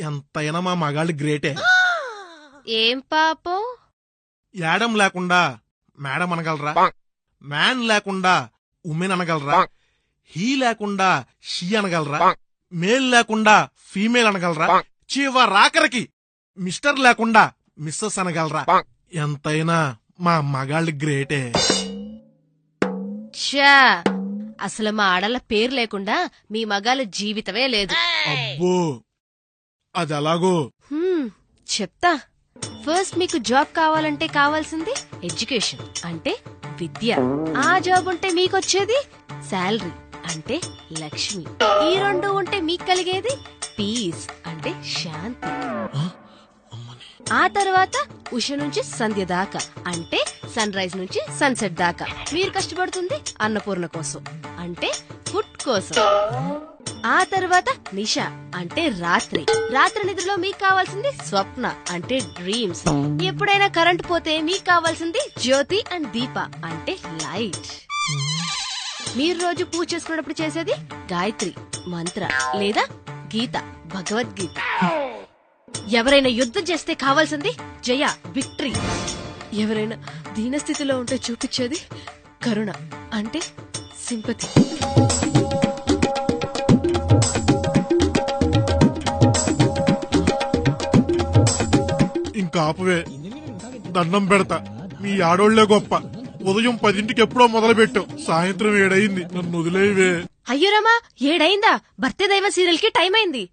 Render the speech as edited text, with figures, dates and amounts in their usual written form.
ఎంతైనా మా మగాళ్ళు గ్రేటే. ఏం పాపం? యాడమ్ లేకుండా మేడం అనగలరా? మ్యాన్ లేకుండా ఉమెన్ అనగలరా? హీ లేకుండా షీ అనగలరా? మేల్ లేకుండా ఫీమేల్ అనగలరా? చివరాఖరికి మిస్టర్ లేకుండా మిస్సెస్ అనగలరా? ఎంతైనా మా మగాళ్ళు గ్రేటే. ఛా, అసలు మా ఆడల పేరు లేకుండా మీ మగాళ్ళ జీవితమే లేదు. అబ్బో అది ఎలాగో చెప్తా. ఫస్ట్ మీకు జాబ్ కావాలంటే కావాల్సింది ఎడ్యుకేషన్ అంటే విద్య. ఆ జాబ్ ఉంటే మీకొచ్చేది శాలరీ అంటే లక్ష్మి. ఈ రెండు ఉంటే మీకు కలిగేది పీస్ అంటే శాంతి. ఆ తర్వాత ఉష నుంచి సంధ్య దాకా అంటే సన్ రైజ్ నుంచి సన్సెట్ దాకా మీరు కష్టపడుతుంది అన్నపూర్ణ కోసం అంటే ఫుడ్ కోసం. ఆ తర్వాత నిష అంటే రాత్రి. రాత్రి నిద్రలో మీకు కావాల్సింది స్వప్న అంటే డ్రీమ్స్. ఎప్పుడైనా కరెంట్ పోతే మీకు కావాల్సింది జ్యోతి అండ్ దీప అంటే లైట్. మీరు రోజు పూజ చేసుకున్నప్పుడు చేసేది గాయత్రి మంత్ర లేదా గీత భగవద్గీత. ఎవరైనా యుద్ధం చేస్తే కావాల్సింది జయ విక్టరీ. ఎవరైనా దీనస్థితిలో ఉంటే చూపించేది కరుణ అంటే సింపతి. ఇంకా ఆపవే, దండం పెడతా. మీ ఆడోళ్లే గొప్ప. ఉదయం 10ంటికి ఎప్పుడో మొదలుపెట్టావు, సాయంత్రం 7 నన్ను వదిలేవే. అయ్యో రమా, 7 భర్తీ దైవ సీరియల్ కి టైం అయింది.